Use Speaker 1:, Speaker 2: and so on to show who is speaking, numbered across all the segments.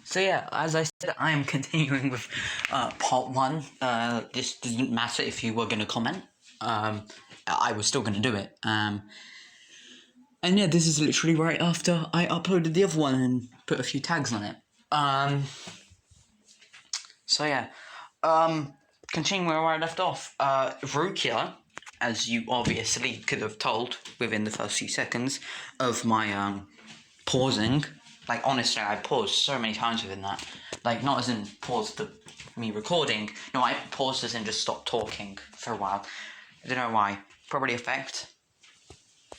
Speaker 1: So yeah, as I said, I am continuing with part one. This didn't matter if you were going to comment. I was still going to do it. And yeah, this is literally right after I uploaded the other one and put a few tags on it. So yeah, continuing where I left off. Rukia, as you obviously could have told within the first few seconds of my pausing. Like, honestly, I paused so many times within that. Like, not as in paused me recording. No, I paused as in just stopped talking for a while. I don't know why. Probably effect.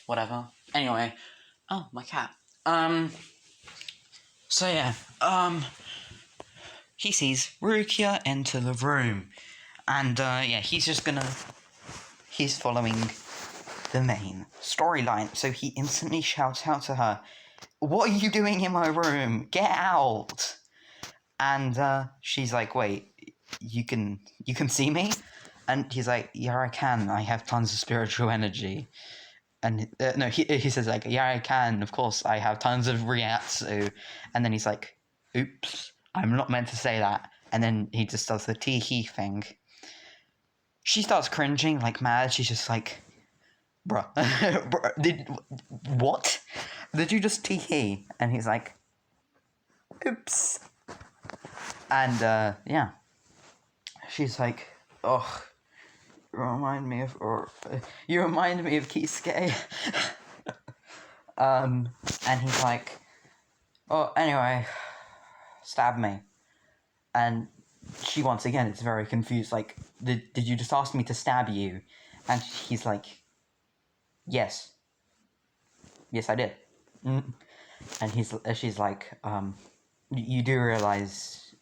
Speaker 1: Whatever. Anyway. Oh, my cat. So yeah. He sees Rukia enter the room. And, yeah, he's following the main storyline. So he instantly shouts out to her, "What are you doing in my room? Get out!" And she's like, "Wait, you can see me?" And he's like, "Yeah, I can. I have tons of spiritual energy." And no, he says like, "Yeah, I can. Of course, I have tons of Riatsu." And then he's like, "Oops, I'm not meant to say that." And then he just does the tee-hee thing. She starts cringing like mad. She's just like, "Bruh, what? Did you just tee-hee?" And he's like, "Oops." And yeah, she's like, "Oh, you remind me of Kisuke." And he's like, "Oh, anyway, stab me." And she once again is very confused, like, did you just ask me to stab you? And he's like, yes, I did. And she's like, you do realize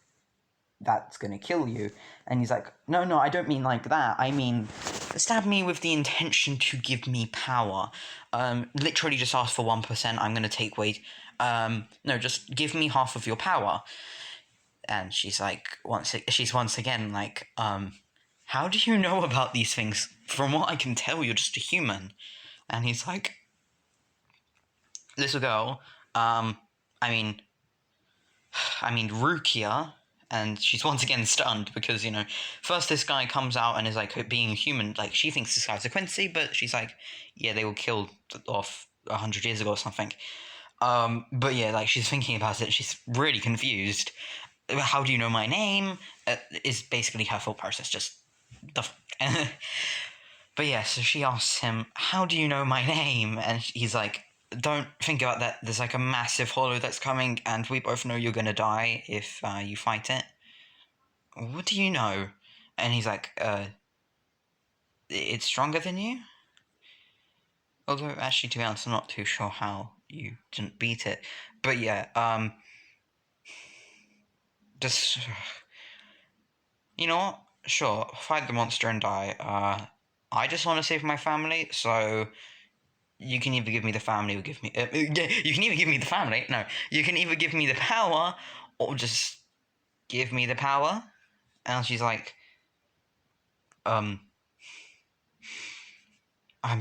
Speaker 1: that's gonna kill you? And he's like, no, I don't mean like that. I mean, stab me with the intention to give me power. Literally just ask for 1%. I'm gonna take weight. No, just give me half of your power. And she's like, once again like, how do you know about these things? From what I can tell, you're just a human. And he's like, little girl, I mean, Rukia. And she's once again stunned because, you know, first this guy comes out and is like, being a human, like, she thinks this guy's a Quincy, but she's like, yeah, they were killed off 100 years ago or something. But yeah, like, she's thinking about it, she's really confused. How do you know my name? Is basically her thought process, just the But yeah, so she asks him, how do you know my name? And he's like, don't think about that. There's like a massive hollow that's coming, and we both know you're gonna die if you fight it. What do you know? And he's like, it's stronger than you? Although, actually, to be honest, I'm not too sure how you didn't beat it. But yeah, just, you know what? Sure, fight the monster and die. I just want to save my family, so you can either give me the family or give me... you can either give me the family. No, you can either give me the power or just give me the power. And she's like, I'm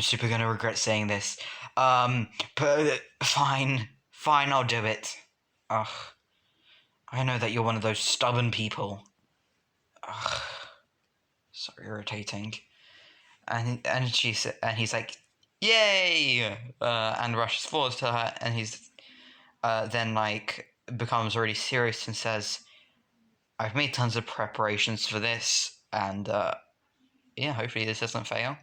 Speaker 1: super gonna regret saying this. But fine, I'll do it. Ugh. I know that you're one of those stubborn people. Ugh. So irritating. And he's like, yay! And rushes forward to her, and he's then like becomes really serious and says, I've made tons of preparations for this, and yeah, hopefully this doesn't fail.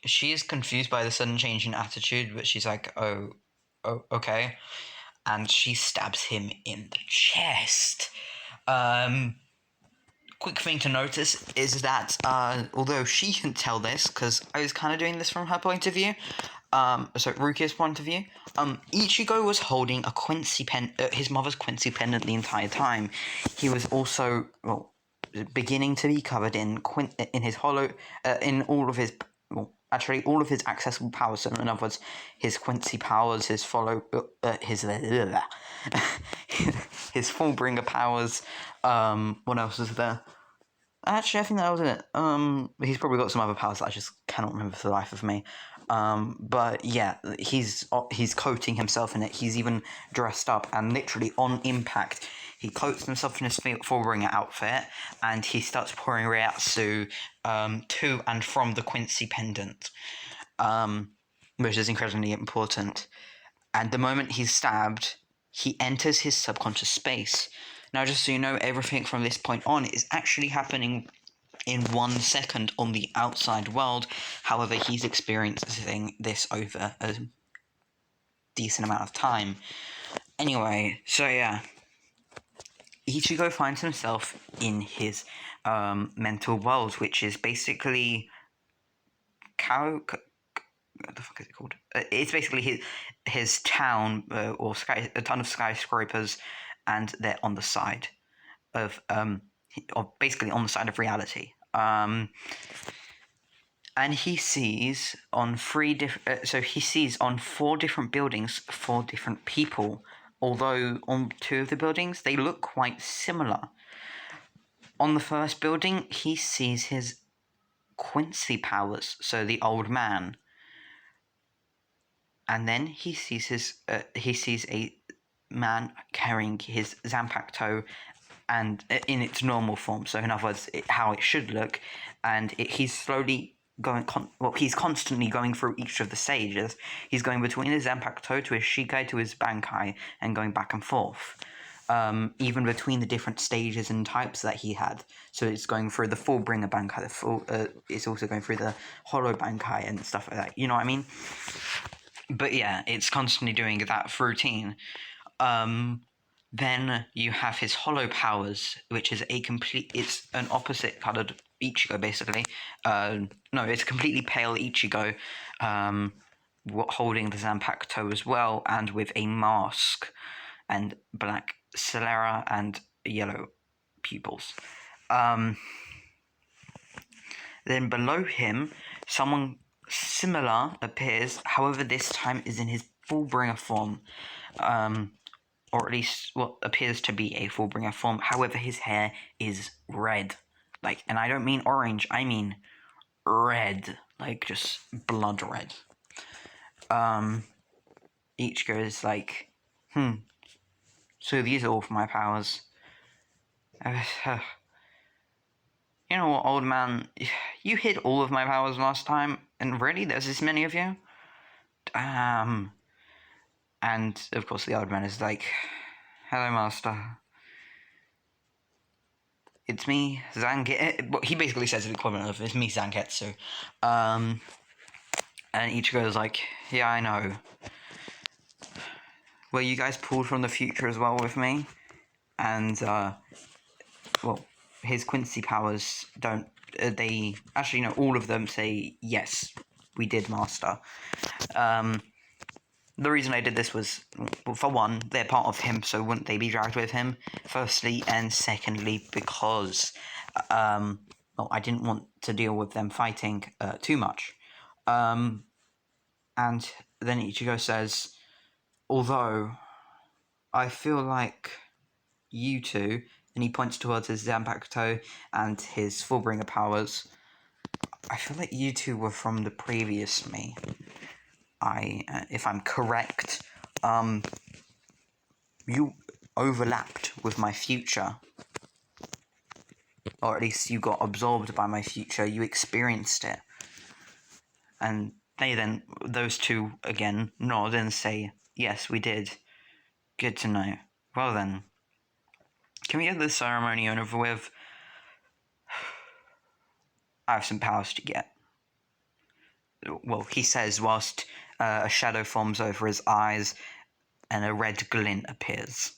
Speaker 1: She is confused by the sudden change in attitude, but she's like, oh, okay. And she stabs him in the chest. Quick thing to notice is that, although she can tell this, because I was kind of doing this from her point of view, so Rukia's point of view, Ichigo was holding a Quincy his mother's Quincy pendant the entire time. He was also, well, beginning to be covered in his hollow, in all of his, well, actually all of his accessible powers. So in other words, his Quincy powers, his his Fullbringer powers. What else is there? Actually, I think that was it. He's probably got some other powers that I just cannot remember for the life of me. But yeah, he's coating himself in it. He's even dressed up, and literally on impact, he coats himself in his Fullbringer outfit, and he starts pouring Reiatsu to and from the Quincy pendant, which is incredibly important. And the moment he's stabbed, he enters his subconscious space. Now, just so you know, everything from this point on is actually happening in 1 second on the outside world. However, he's experiencing this over a decent amount of time. Anyway, so yeah, Ichigo finds himself in his mental world, which is basically what the fuck is it called? It's basically his town or a ton of skyscrapers, and they're on the side of basically on the side of reality. And he sees on he sees on 4 different buildings 4 different people, although on 2 of the buildings they look quite similar. On the first building, he sees his Quincy powers, so the old man, and then he sees a man carrying his Zanpakuto, and in its normal form, so in other words, how it should look, and he's slowly he's constantly going through each of the stages. He's going between his Zanpakuto to his Shikai to his Bankai, and going back and forth, even between the different stages and types that he had. So it's going through the Fullbringer Bankai, it's also going through the Hollow Bankai and stuff like that, you know what I mean? But yeah, it's constantly doing that routine. Then you have his hollow powers, which is it's an opposite coloured Ichigo, basically. No, it's a completely pale Ichigo, holding the Zanpakuto as well, and with a mask, and black sclera and yellow pupils. Then below him, someone similar appears, however this time is in his Fullbringer form, or at least what appears to be a Fullbringer form. However, his hair is red, and I don't mean orange, I mean red, just blood red. Ichigo is like, so these are all for my powers. You know what, old man, you hid all of my powers last time, and really, there's this many of you? Damn. And, of course, the old man is like, hello, master. It's me, Zangetsu. Well, he basically says the equivalent of, it's me, Zangetsu. And Ichigo is like, yeah, I know. Well, you guys pulled from the future as well with me? And, his Quincy powers don't, they, actually, no, all of them say, yes, we did, master. The reason I did this was, for one, they're part of him, so wouldn't they be dragged with him? Firstly, and secondly, because, I didn't want to deal with them fighting too much. And then Ichigo says, although I feel like you two, and he points towards his Zanpakuto and his Fullbringer powers, I feel like you two were from the previous me. If I'm correct, you overlapped with my future. Or at least you got absorbed by my future, you experienced it. And those two again nod and say, yes, we did. Good to know. Well then, can we get this ceremony over with? I have some powers to get. Well, he says whilst a shadow forms over his eyes and a red glint appears.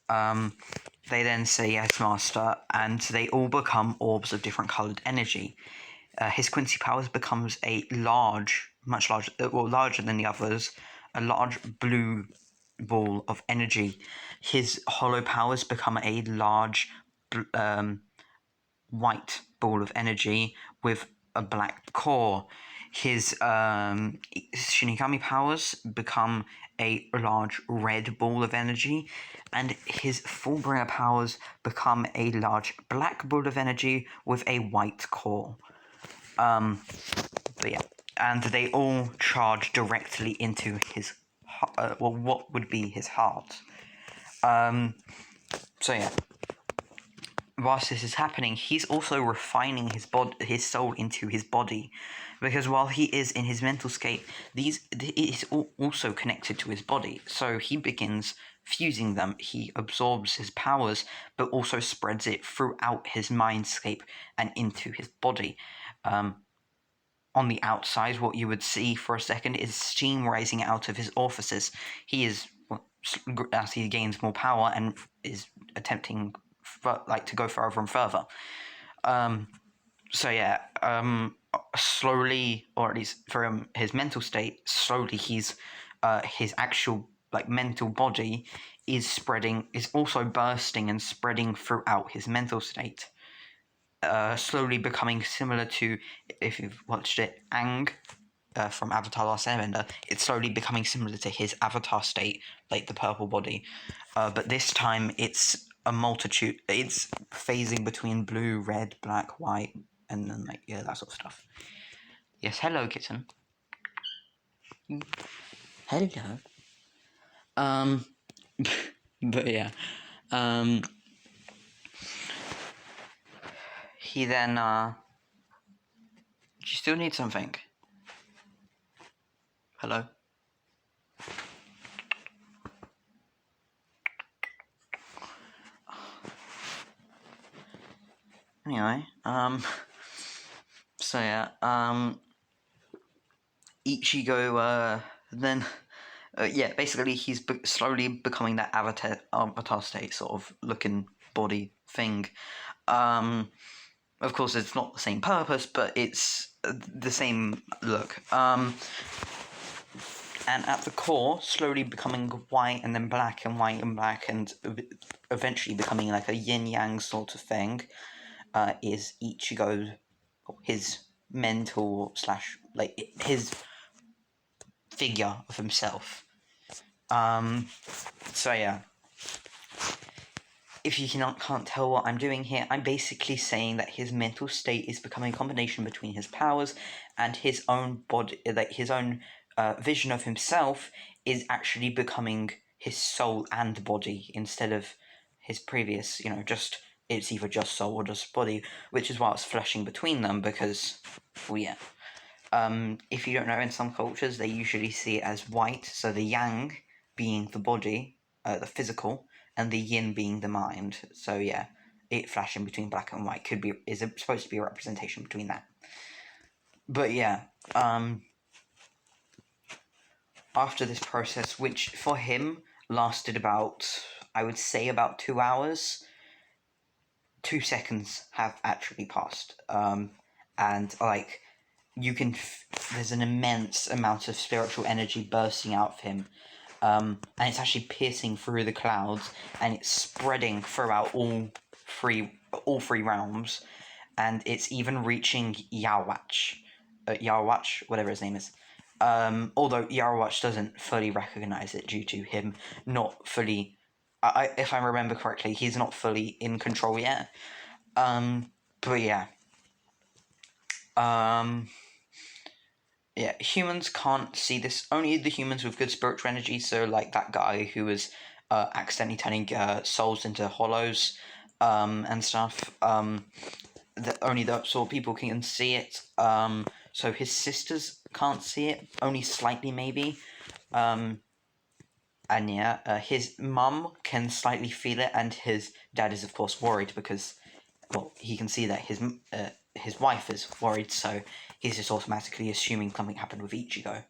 Speaker 1: They then say, yes, master, and they all become orbs of different coloured energy. His Quincy powers becomes a much larger than the others, a large blue ball of energy. His hollow powers become a large white ball of energy with a black core. His Shinigami powers become a large red ball of energy, and his Fullbringer powers become a large black ball of energy with a white core. But But yeah, and they all charge directly into his, what would be his heart. So yeah, whilst this is happening, he's also refining his soul into his body, because while he is in his mental state, it is also connected to his body. So he begins fusing them. He absorbs his powers, but also spreads it throughout his mindscape and into his body. On the outside, what you would see for a second is steam rising out of his orifices. He is, as he gains more power and is attempting to go further and further. So yeah, slowly, or at least from his mental state, slowly his actual mental body is also bursting and spreading throughout his mental state. Slowly becoming similar to, if you've watched it, Aang from Avatar: Last Airbender. It's slowly becoming similar to his avatar state, like the purple body, but this time it's a multitude. It's phasing between blue, red, black, white, and then that sort of stuff. Yes, hello, kitten. Hello. But yeah, he then, do you still need something? Hello? Anyway, so yeah, Ichigo, then, yeah, basically he's slowly becoming that avatar state sort of looking body thing. Of course, it's not the same purpose, but it's the same look. And at the core, slowly becoming white and then black and white and black, and eventually becoming like a yin-yang sort of thing, is Ichigo, his mental / his figure of himself. So yeah, if you can't tell what I'm doing here, I'm basically saying that his mental state is becoming a combination between his powers and his own body, his own vision of himself is actually becoming his soul and body, instead of his previous, just, it's either just soul or just body, which is why it's flashing between them, because, well, yeah. If you don't know, in some cultures, they usually see it as white, so the yang being the body, the physical, and the yin being the mind. So yeah, it flashing between black and white is supposed to be a representation between that. But yeah, after this process, which for him lasted about, I would say, about 2 hours, 2 seconds have actually passed. And there's an immense amount of spiritual energy bursting out of him. And it's actually piercing through the clouds, and it's spreading throughout all three realms, and it's even reaching Yarwatch, whatever his name is. Although Yarwatch doesn't fully recognize it due to him not fully. If I remember correctly, he's not fully in control yet. But yeah. Yeah, humans can't see this. Only the humans with good spiritual energy, so like that guy who was accidentally turning souls into hollows and stuff. Only those sort of people can see it. So his sisters can't see it, only slightly maybe. And yeah, his mum can slightly feel it, and his dad is of course worried because, well, he can see that his wife is worried, so he's just automatically assuming something happened with Ichigo.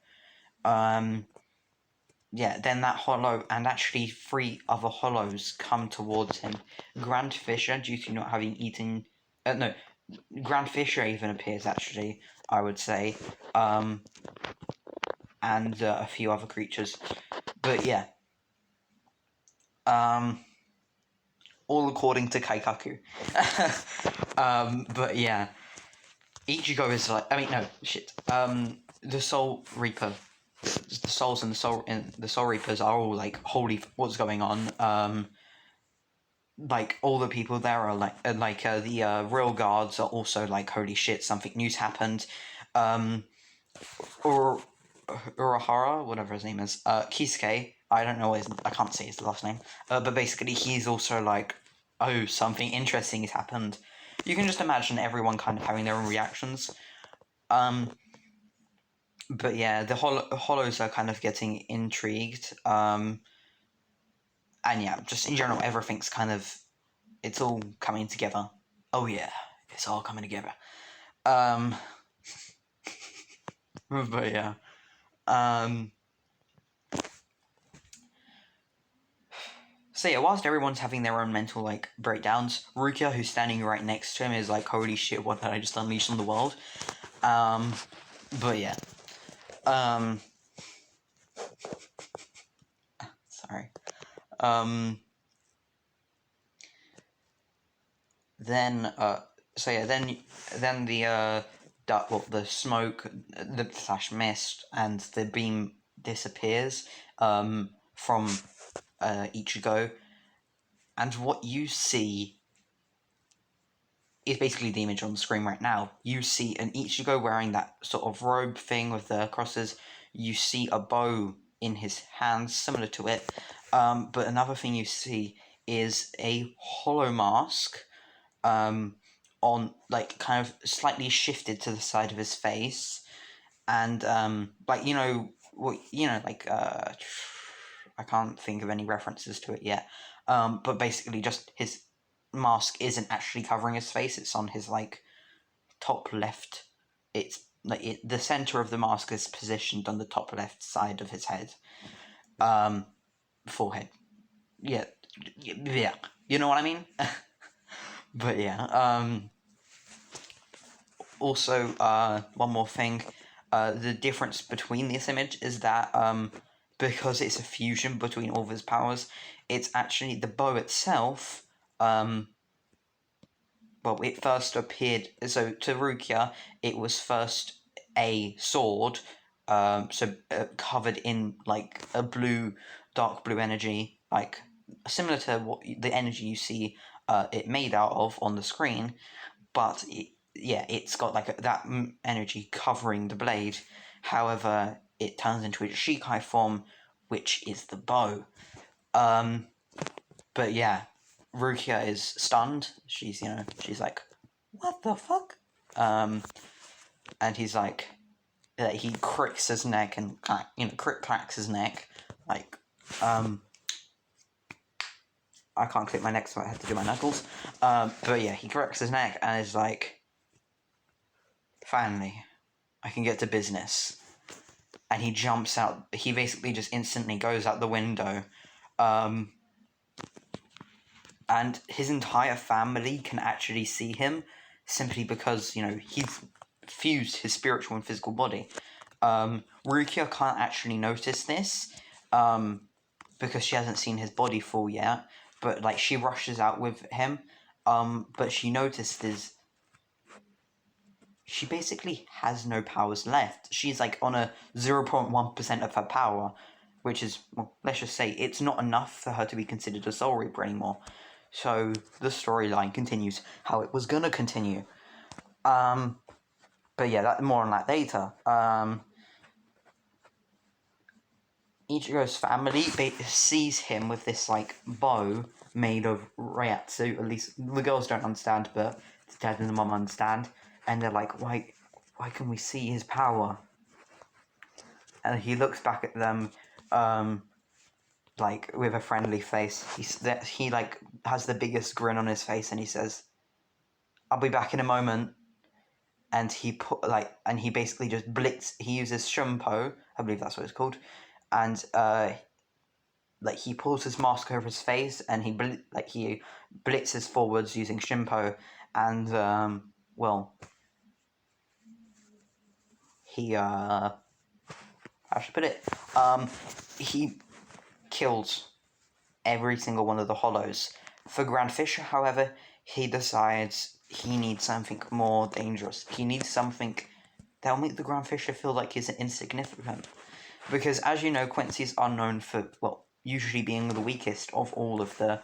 Speaker 1: Yeah, then that hollow, and actually 3 other hollows come towards him. Grand Fisher, due to not having eaten... no, Grand Fisher even appears, actually, I would say. And a few other creatures. But yeah. All according to Kaikaku. But yeah. Ichigo is the Soul Reaper, the souls and the Soul Reapers are all like, holy, what's going on? All the people there are the real guards are also like, holy shit, something new's happened. or Urahara, whatever his name is, Kisuke. I don't know I can't say his last name. But basically, he's also like, oh, something interesting has happened. You can just imagine everyone kind of having their own reactions. But yeah, the Hollows are kind of getting intrigued. And yeah, just in general, everything's kind of, it's all coming together. Oh yeah, it's all coming together. But yeah. So yeah, whilst everyone's having their own mental like breakdowns, Rukia, who's standing right next to him, is like, "Holy shit, what did I just unleash on the world?" But yeah, sorry. Then so yeah, then the smoke, the slash mist, and the beam disappears from Ichigo, and what you see is basically the image on the screen right now. You see an Ichigo wearing that sort of robe thing with the crosses. You see a bow in his hands, similar to it. But another thing you see is a hollow mask on, like, kind of slightly shifted to the side of his face. And, like, I can't think of any references to it yet. But basically just his mask isn't actually covering his face, it's on his like top left. It's like the center of the mask is positioned on the top left side of his head, forehead. Yeah, you know what I mean. But yeah, also one more thing, the difference between this image is that because it's a fusion between all of his powers, it's actually the bow itself. Well, it first appeared, so to Rukia, it was first a sword, covered in like a dark blue energy, like similar to what the energy you see it made out of on the screen, but it's got like that energy covering the blade. However, it turns into its Shikai form, which is the bow. But yeah, Rukia is stunned. She's like, what the fuck? And he's like, he cricks his neck and cracks his neck, like, I can't click my neck, so I have to do my knuckles. But yeah, he cracks his neck and is like, finally, I can get to business. And he jumps out. He basically just instantly goes out the window. And his entire family can actually see him simply because, he's fused his spiritual and physical body. Rukia can't actually notice this because she hasn't seen his body full yet, but like she rushes out with him. But she notices she basically has no powers left. She's like on a 0.1% of her power, which is, well, let's just say it's not enough for her to be considered a Soul Reaper anymore. So the storyline continues how it was gonna continue. But yeah, more on that later. Ichigo's family sees him with this like bow made of Reiatsu. At least the girls don't understand, but the dad and the mom understand, and they're like, "Why can we see his power?" And he looks back at them, like with a friendly face. He like has the biggest grin on his face, and he says, "I'll be back in a moment." And he basically just blitz. He uses Shumpo, I believe that's what it's called, and like he pulls his mask over his face, and he blitzes forwards using Shimpo, and he how should I put it? He kills every single one of the hollows. For Grand Fisher, however, he decides he needs something more dangerous. He needs something that'll make the Grand Fisher feel like he's insignificant. Because, as you know, Quincy's are known for, well, usually being the weakest of all of the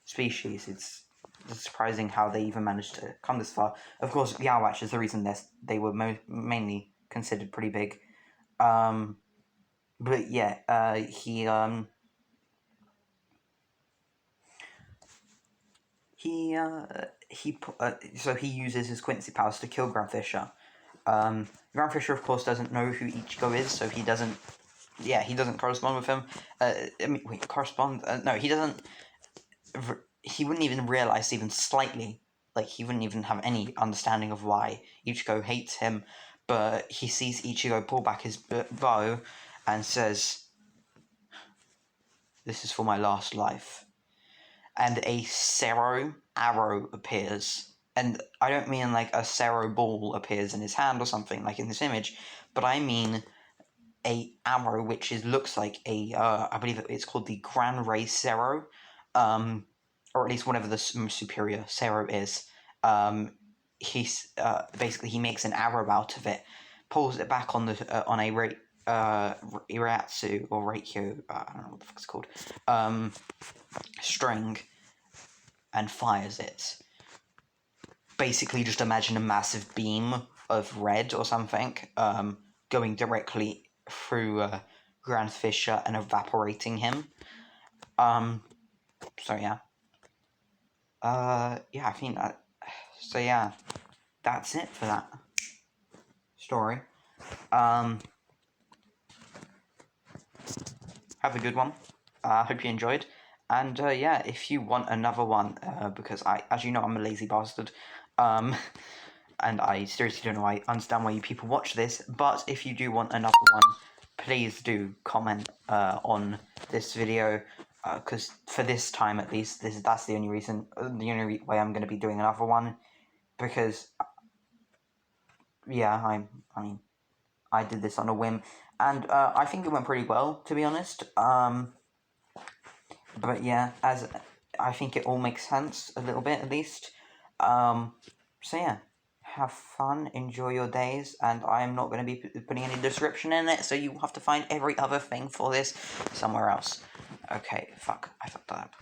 Speaker 1: species. It's surprising how they even managed to come this far. Of course, Yowatch is the reason they were mainly considered pretty big. But yeah, so he uses his Quincy powers to kill Grand Fisher. Grand Fisher, of course, doesn't know who Ichigo is, so he doesn't correspond with him. Correspond? No, he doesn't. He wouldn't even realize even slightly. Like, he wouldn't even have any understanding of why Ichigo hates him. But he sees Ichigo pull back his bow and says, "This is for my last life." And a Cero arrow appears. And I don't mean like a Cero ball appears in his hand or something like in this image, but I mean a arrow which looks like a, I believe it's called the Gran Ray Cero, or at least whatever the superior Cero is. He's basically he makes an arrow out of it, pulls it back on the on a Iratsu or Reikyo, I don't know what the fuck it's called, string, and fires it. Basically, just imagine a massive beam of red or something going directly through Grand Fisher and evaporating him. So yeah. Yeah, I think that. So yeah, that's it for that story. Have a good one. Hope you enjoyed. And yeah, if you want another one, because as you know, I'm a lazy bastard, and I seriously don't understand why you people watch this. But if you do want another one, please do comment on this video, because for this time at least, that's the only reason, the only way I'm going to be doing another one, because yeah, I mean, I did this on a whim, and I think it went pretty well, to be honest. But yeah, as I think it all makes sense a little bit at least. So yeah, have fun, enjoy your days, and I'm not going to be putting any description in it, so you have to find every other thing for this somewhere else. Okay, fuck, I fucked that up.